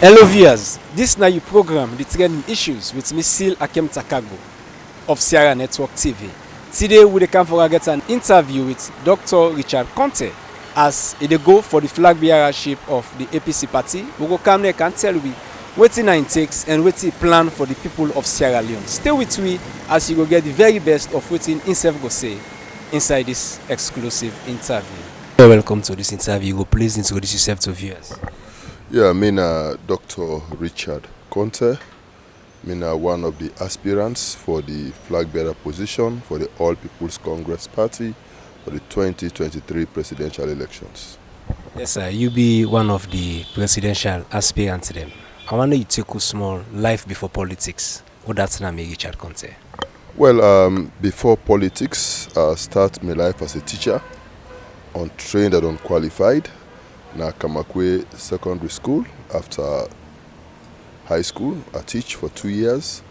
Hello viewers, this na your program, The Trending Issues with Miss Scyll Akempta-Kargbo of Sierra Network TV. Today we come for get an interview with Dr. Richard Konteh as he go for the flag bearership of the APC party. We go come there and tell we what it takes and what he plan for the people of Sierra Leone. Stay with me as you go get the very best of what himself go say inside this exclusive interview. Welcome to this interview. Go please introduce yourself to viewers. Yeah, I'm Dr. Richard Konteh. I'm one of the aspirants for the flag bearer position for the All People's Congress Party for the 2023 presidential elections. Yes, sir. You be one of the presidential aspirants then. I want you to take a small life before politics. What that's name Richard Konteh? Well, before politics, I start my life as a teacher, untrained and unqualified. Na Kamakwe Secondary School. After high school, I teach for 2 years.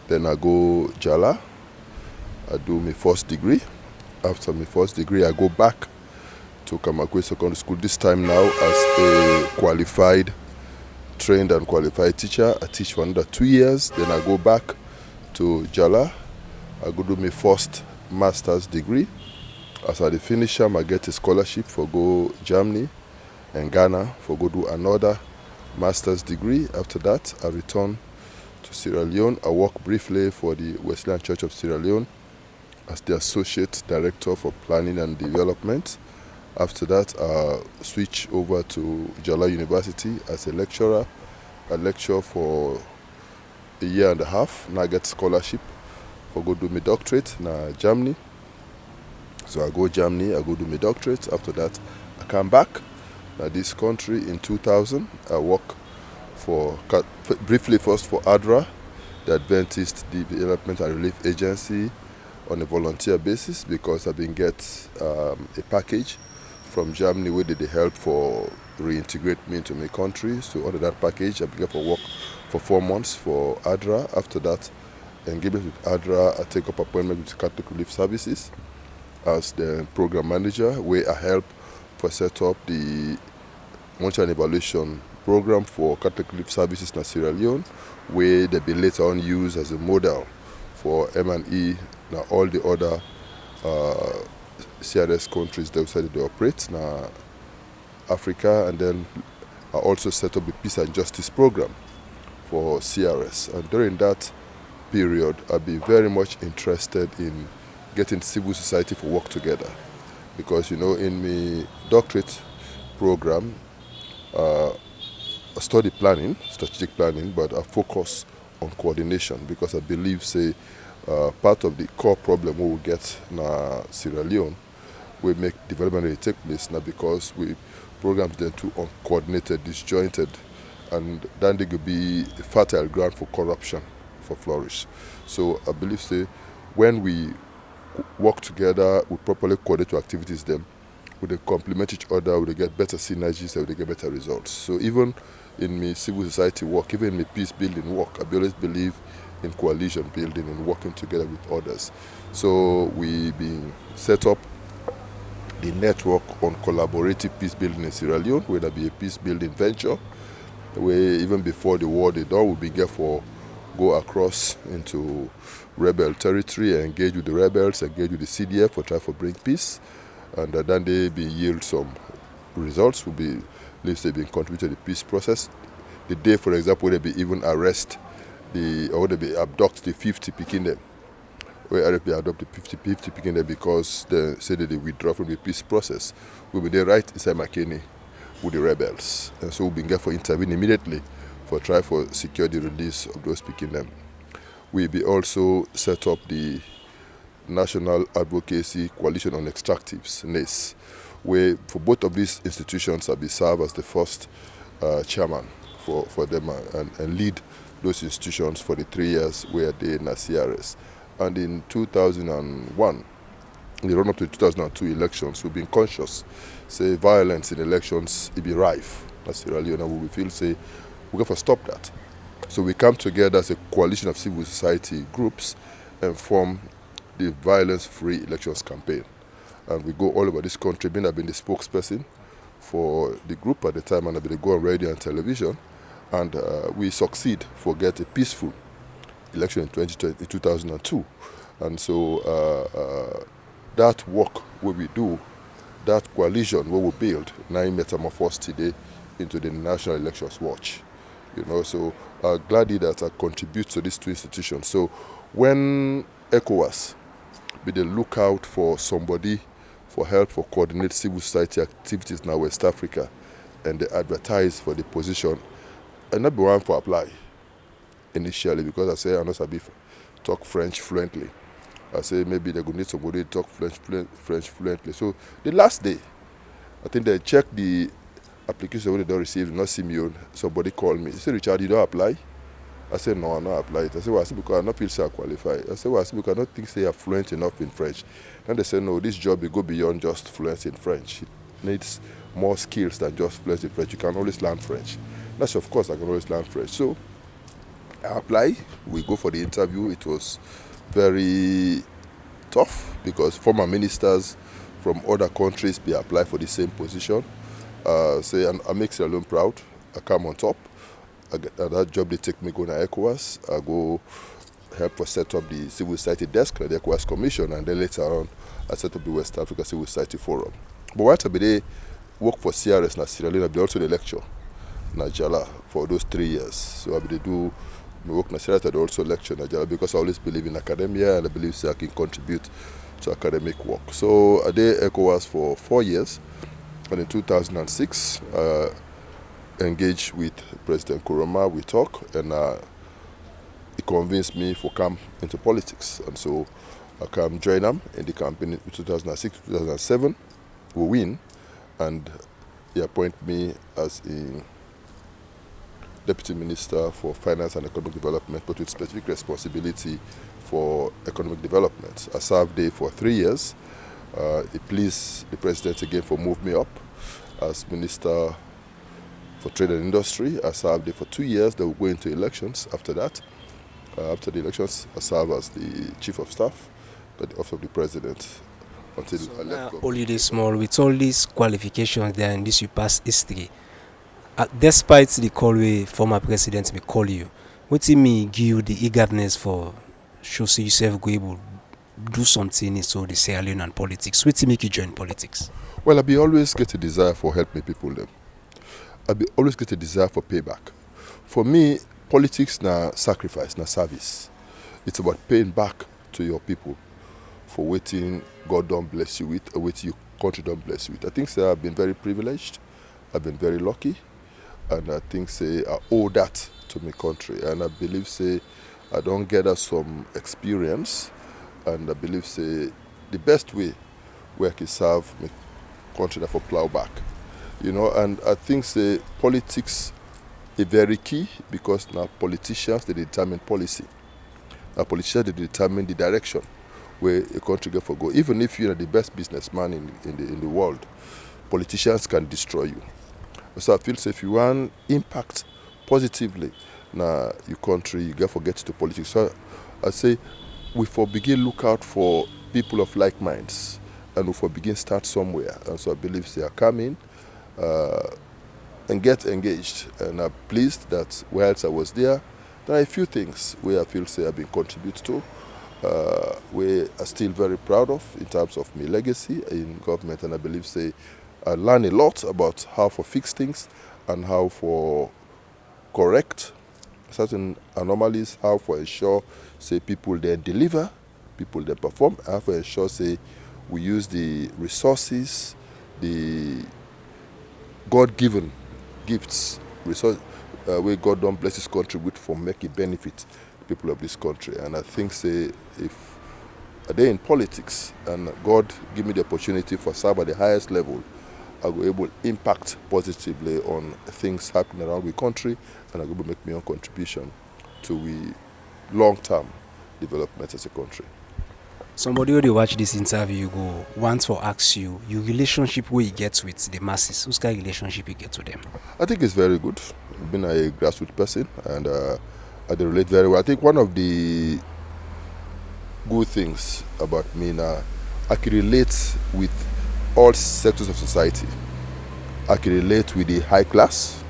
Then I go Jala. I do my first degree. After my first degree, I go back to Kamakwe Secondary School. This time now as a qualified, trained and qualified teacher. I teach for another 2 years. Then I go back to Jala. I go do my first master's degree. As I finish, I get a scholarship for go Germany and Ghana for go do another master's degree. After that, I return to Sierra Leone. I work briefly for the Wesleyan Church of Sierra Leone as the Associate Director for Planning and Development. After that, I switch over to Jala University as a lecturer. I lecture for a year and a half. Now I get scholarship for go do my doctorate in Germany. So I go Germany, I go do my doctorate. After that, I come back. Now this country in 2000, I work for briefly first for ADRA, the Adventist Development and Relief Agency, on a volunteer basis because I've been get a package from Germany where they help for reintegrate me into my country. So under that package, I began for work for 4 months for ADRA. After that, engagement with ADRA, I take up appointment with Catholic Relief Services as the program manager, where I help for set up the monitoring and evaluation program for Catholic Relief Services in Sierra Leone, where they be later on used as a model for M&E and all the other CRS countries that they operate in Africa. And then I also set up the Peace and Justice program for CRS. And during that period, I've been very much interested in getting civil society for work together. Because, you know, in my doctorate program, I study planning, strategic planning, but I focus on coordination because I believe, part of the core problem we will get in Sierra Leone, we make development really take place now because we programs them too uncoordinated, disjointed, and then they could be a fertile ground for corruption, for flourish. So I believe, when we work together, we properly coordinate your activities, then we they complement each other, we get better synergies, and we get better results. So even in my civil society work, even in my peace building work, I always believe in coalition building and working together with others. So we been set up the network on collaborative peace building in Sierra Leone, where there be a peace building venture, where even before the war they done, we begin for go across into rebel territory, engage with the rebels, engage with the CDF for try for bring peace, and then they be yield some results. Will be leaves they been contributed to the peace process. The day, for example, they be even arrest or they be abduct the 50 Pekin them, where they adopt the 50 Pekin them because they say that they withdraw from the peace process. We will be there right inside Makeni with the rebels, and so we begin for intervene immediately for try for secure the release of those picking them. We be also set up the National Advocacy Coalition on Extractives, NACE, where for both of these institutions I be served as the first chairman for them and lead those institutions for the 3 years where they in CRS. And in 2001, in the run-up to 2002 elections, we've been conscious, violence in elections, it be rife. As Sierra Leone, we feel, we have to stop that. So we come together as a coalition of civil society groups and form the Violence-Free Elections Campaign. And we go all over this country. I've been the spokesperson for the group at the time, and I've been go on radio and television. and we succeed for get a peaceful election in 2002. And so that work where we do, that coalition where we build, now metamorphosed today into the National Elections Watch. So gladly that I contribute to these two institutions. So when ECOWAS be the lookout for somebody for help for coordinate civil society activities in West Africa, and they advertise for the position, and not be one for apply initially, because I say I know sabi talk French fluently. I say maybe they could need somebody to talk French fluently. So the last day, I think they checked the application they don't receive, not see me. Somebody called me. He said, Richard, you don't apply? I said, no, I'm not applying. I said, well, I said, because I don't feel so qualified. I said, well, I said, because I don't think they are fluent enough in French. And they said, no, this job will go beyond just fluency in French. It needs more skills than just fluency in French. You can always learn French. That's of course I can always learn French. So I apply. We go for the interview. It was very tough because former ministers from other countries be apply for the same position. Say, and I make Sierra Leone proud. I come on top. That job they take me go to ECOWAS. I go help for set up the civil society desk at the ECOWAS Commission, and then later on I set up the West Africa Civil Society Forum. But while I be there, work for CRS in Sierra Leone, I be also the lecture in Najala for those 3 years. So I be do my work in Sierra Leone, I also lecture in Najala because I always believe in academia and I believe I can contribute to academic work. So I did ECOWAS for 4 years, and in 2006 engaged with President Kuroma. We talk, and he convinced me to come into politics, and so I come join him in the campaign in 2006, 2007. We win, and he appoint me as a Deputy Minister for Finance and Economic Development, but with specific responsibility for economic development. I served there for 3 years. It pleased the President again for move me up as Minister for Trade and Industry. I served there for 2 years. They will go into elections after that. After the elections, I served as the Chief of Staff at the Office of the President until I left. Only this small, with all these qualifications there and this you pass history. Despite the call way former president may call you, what do you mean give you the eagerness for show say yourself go able do something in so the Sierra Leone and politics? What do you make you join politics? Well, I be always get a desire for helping people them. I be always get a desire for payback. For me, politics na sacrifice, na service. It's about paying back to your people for waiting God don't bless you with or waiting your country don't bless you with. I think say I've been very privileged. I've been very lucky. And I think say I owe that to my country. And I believe say I don't gather some experience. And I believe say the best way where I can serve my country that for plow back. And I think say politics is very key because now politicians they determine policy. Now politicians they determine the direction where a country go for go. Even if you're the best businessman in the world, politicians can destroy you. So I feel say if you want impact positively now your country, you got to get to politics. So I say we for begin look out for people of like minds, and we for begin start somewhere. And so I believe they are coming and get engaged. And I'm pleased that whilst I was there are a few things where I feel say I've been contributed to, where I'm still very proud of in terms of my legacy in government. And I believe say I learned a lot about how to fix things and how to correct certain anomalies, how to ensure say people then deliver, people then perform, how to ensure say we use the resources, the God-given gifts, where God don't bless His country with for making benefit the people of this country. And I think say if they're in politics and God give me the opportunity for serve at the highest level, I will be able to impact positively on things happening around the country, and I will be able to make my own contribution to we long-term development as a country. Somebody who they watch this interview, you go want to ask you your relationship where you get with the masses. Whose kind of relationship you get with them? I think it's very good. I've been a grassroots person, and I relate very well. I think one of the good things about me now, I can relate with all sectors of society. I can relate with the high class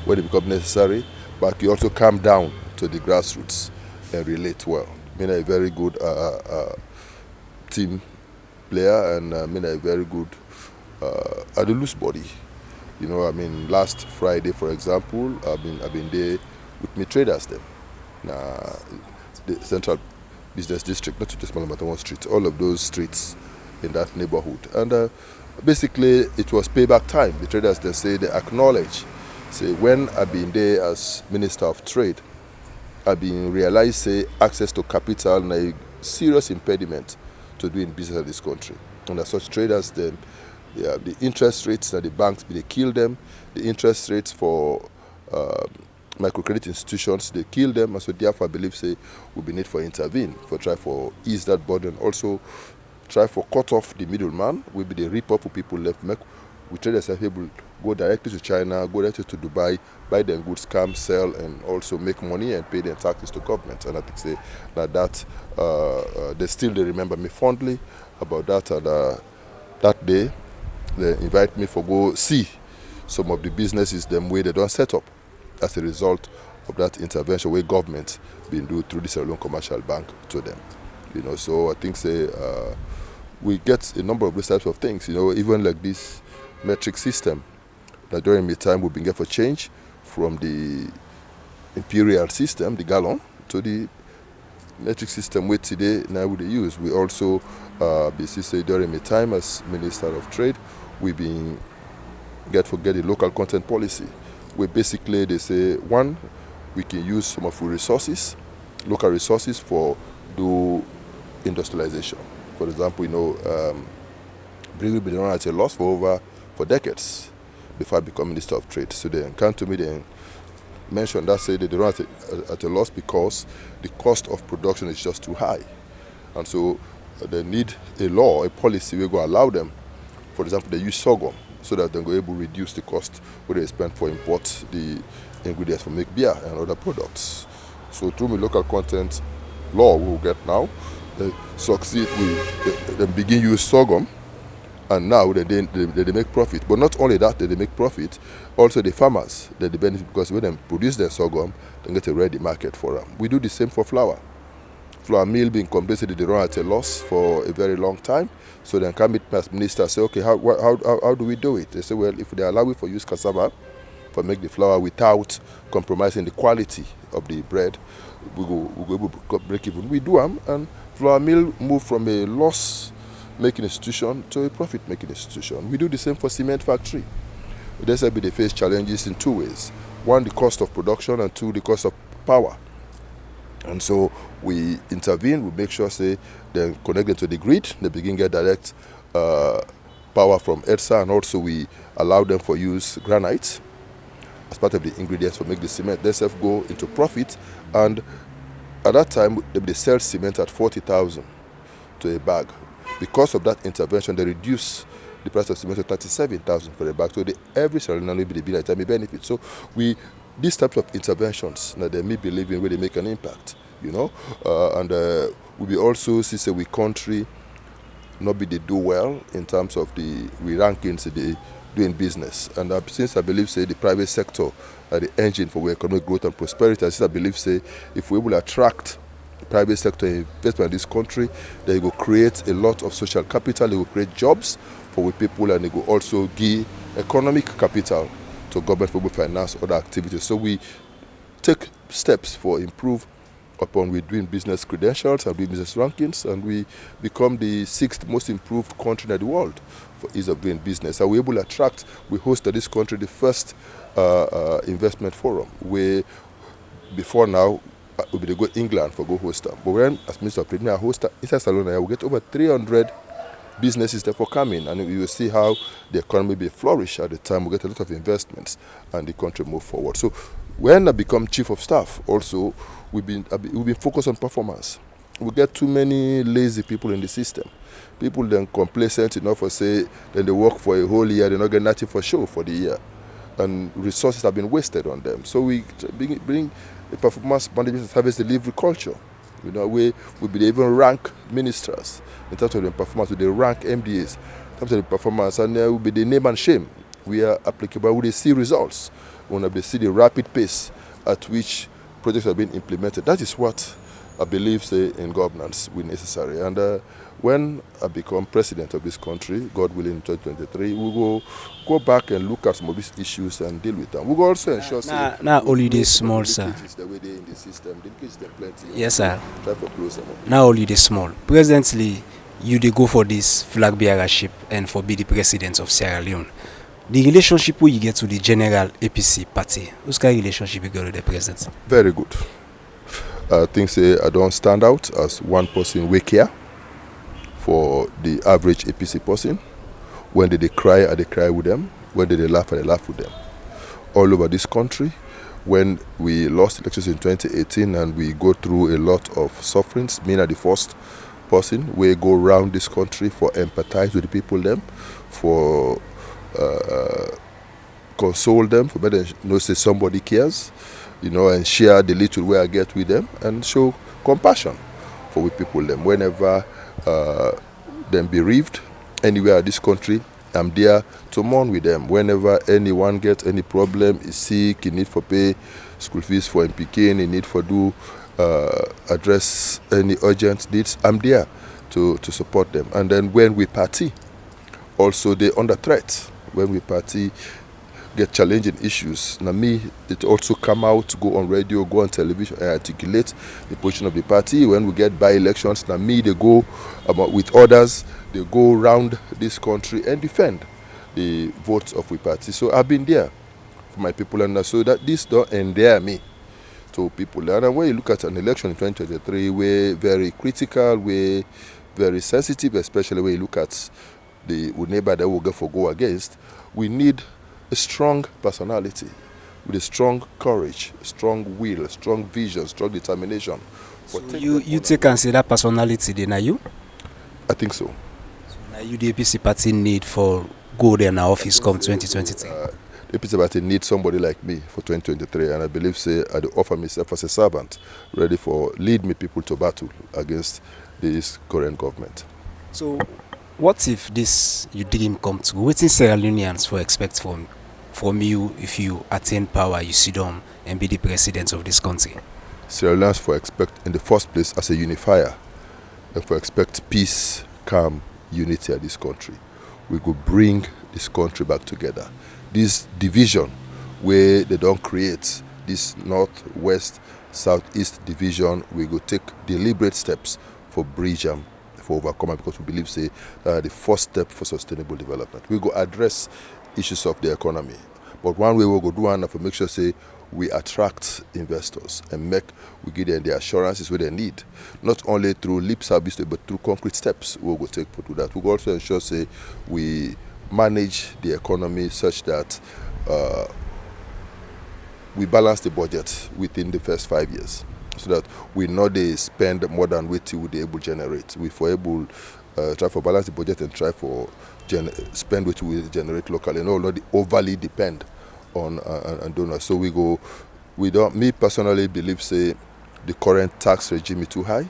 when it becomes necessary, but he also come down to the grassroots and relate well. A very good team player, and a very good at the loose body. Last Friday, for example, I've been there with me traders then. The central business district, not just Malamatawan Street, all of those streets in that neighborhood. And basically, it was payback time. The traders, they acknowledge, say, when I've been there as Minister of Trade, I've been realized, say, access to capital and a serious impediment to doing business in this country. And as such, traders, then, the interest rates that the banks, they kill them. The interest rates for microcredit institutions, they kill them. And so therefore, I believe, say, we need for intervene, for try for ease that burden. Also, try for cut off the middleman. Will be the rip-off for people left. We traders are able to go directly to China, go directly to Dubai, buy them goods, come, sell, and also make money and pay their taxes to government. And I think say that they remember me fondly about that. And that day, they invite me for go see some of the businesses them way they don't set up as a result of that intervention where government been do through the Sierra Leone Commercial Bank to them. So I think say we get a number of these types of things. Even like this metric system that during my time we've been getting for change from the imperial system, the gallon, to the metric system we today now we use. We also basically during my time as Minister of Trade, we've been get the local content policy, where basically they say, one, we can use some of our resources, local resources, for do industrialization. For example, Bring will be run at a loss for decades before I become Minister of Trade. So they come to me and mention that, say they run at a loss because the cost of production is just too high. And so they need a law, a policy will go allow them. For example, they use sorghum so that they're able to reduce the cost where they spend for import the ingredients for make beer and other products. So through my local content law we will get now, they succeed with they begin use sorghum, and now they make profit. But not only that, they make profit, also the farmers they benefit, because when they produce their sorghum, they get a ready market for them. We do the same for flour. Flour mill being completely they run at a loss for a very long time. So then come meet as minister, say, okay, how do we do it? They say, well, if they allow it for use cassava for make the flour without compromising the quality of the bread, we go able to break even. We do them, and flour mill move from a loss-making institution to a profit-making institution. We do the same for cement factory. They face challenges in two ways. One, the cost of production, and two, the cost of power. And so we intervene, we make sure, say, they connect them to the grid, they begin get direct power from EDSA, and also we allow them for use granite as part of the ingredients for make the cement. They go into profit, and at that time, they sell cement at 40,000 to a bag. Because of that intervention, they reduce the price of cement to 37,000 for a bag. So every Sierra will be like time benefit. So these types of interventions that they may believe in where they make an impact, and we be also see say we country not be they do well in terms of the rankings they doing business. And since I believe say the private sector are the engine for economic growth and prosperity, I believe say if we will attract private sector investment in this country, they will create a lot of social capital, they will create jobs for people, and they will also give economic capital to government for finance other activities. So we take steps for improve upon we doing business credentials and doing business rankings, and we become the 6th most improved country in the world for ease of doing business. And we're able to attract, we host at this country the first investment forum, where before now we be go England for go host them. But when as Minister of Trade, I host inside Salone, we get over 300 businesses therefore coming, and you will see how the economy will flourish at the time. We get a lot of investments and the country move forward. So when I become chief of staff, also we've been focused on performance. We get too many lazy people in the system. People then complacent enough for say then they work for a whole year, they not get nothing for show for the year, and resources have been wasted on them. So we bring a performance management service delivery culture. We be even rank ministers in terms of the performance. We rank MDAs in terms of the performance, and we be the name and shame. We are applicable. We see results. When we see the rapid pace at which projects are being implemented. That is what I believe, say, in governance will necessary. And when I become president of this country, God willing, in 2023, we will go back and look at some of these issues and deal with them. We will also ensure, now only this small, sir. The way they in the system, the leakages them plenty. Yes, sir. Try to close them up. Now only the small. Presently, you dey go for this flag bearership and for be the president of Sierra Leone. The relationship you get to the general APC party, what's kind of relationship you get with the president? Very good. I think say I don't stand out as one person we care for the average APC person. When they cry, I cry with them. When they laugh, I laugh with them. All over this country, when we lost elections in 2018 and we go through a lot of sufferings, me are the first person we go around this country for empathize with the people them, for console them, for better say somebody cares, and share the little way I get with them and show compassion for people them. Whenever them bereaved anywhere in this country, I'm there to mourn with them. Whenever anyone gets any problem, is sick, in need for pay school fees for MPK, in need for address any urgent needs, I'm there to support them. And then when we party, also they under threat. When we party, get challenging issues. Now me, it also come out, go on radio, go on television, and articulate the position of the party. When we get by-elections, now me, they go with others, they go around this country and defend the votes of the party. So I've been there for my people, and so that this don't endear me to people. And when you look at an election in 2023, we're very critical, we're very sensitive, especially when you look at the neighbor that we'll go against. We need a strong personality with a strong courage, a strong will, a strong vision, strong determination. So you take and say that personality then are you? I think so. So now you the APC party need for go there in office come 2023. The APC party needs somebody like me for 2023, and I believe say I do offer myself as a servant, ready for lead me people to battle against this current government. So what if this your dream come true? What is Sierra Leoneans for expect from you if you attain power, you sit down and be the president of this country? Sierra Leoneans for expect in the first place as a unifier, and for expect peace, calm, unity at this country. We could bring this country back together. This division where they don't create this north-west, southeast division, we go take deliberate steps for bridge them, for overcome, because we believe say the first step for sustainable development. We go address issues of the economy, but one way we go do and for make sure say we attract investors and we give them the assurances where they need, not only through lip service but through concrete steps we go take to do that. We go also ensure say we manage the economy such that we balance the budget within the first 5 years, so that we know they spend more than what we would able to generate. We for able try for balance the budget and try for spend what we generate locally, and not overly depend on donors. So me personally believe say the current tax regime is too high,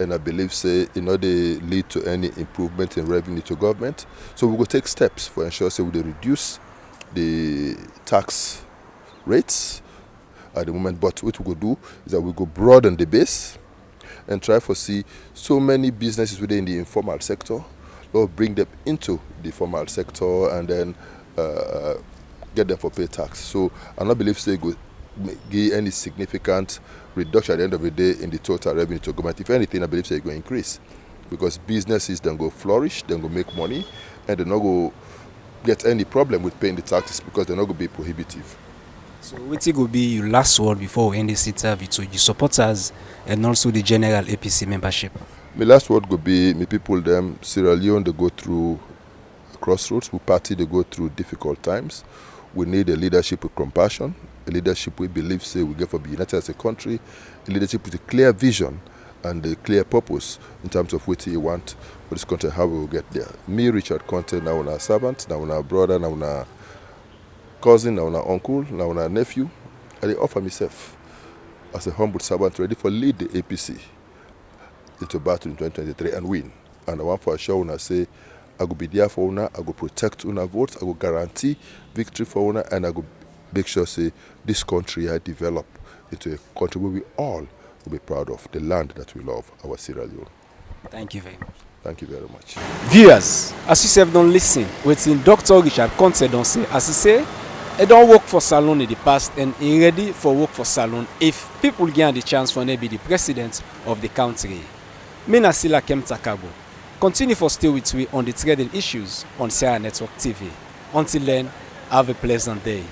and I believe say they lead to any improvement in revenue to government. So we will take steps for ensure say we reduce the tax rates at the moment. But what we will do is that we go broaden the base and try for see so many businesses within the informal sector, or bring them into the formal sector and then get them for pay tax. So I don't believe say go give any significant reduction at the end of the day in the total revenue to government. If anything, I believe say it will increase, because businesses then go flourish, then go make money, and they not go get any problem with paying the taxes because they're not going to be prohibitive. So what will be your last word before we end this interview to your supporters and also the general APC membership? My last word would be, my people them, Sierra Leone, they go through crossroads. We party, they go through difficult times. We need a leadership with compassion, a leadership we believe say we get for be united as a country, a leadership with a clear vision and a clear purpose in terms of what you want for this country, how we will get there. Me, Richard Konteh, now our servant, now our brother, now our cousin, now our uncle, now our nephew, and I offer myself as a humble servant ready for lead the APC into battle in 2023 and win. And I want for sure when I say I go be there for una, I go protect una votes, I go guarantee victory for una, and I go make sure say this country I develop into a country where we all will be proud of, the land that we love, our Sierra Leone. Thank you very much. Thank you very much. Viewers, as you said, don't listen. Waiting Dr. Richard Konteh don't say, as he say, he don't work for Salone in the past and he ready for work for Salone if people get the chance for to be the president of the country. Me na Scyll Akempta-Kargbo. Continue for stay with me on the trending issues on Sierra Network TV. Until then, have a pleasant day.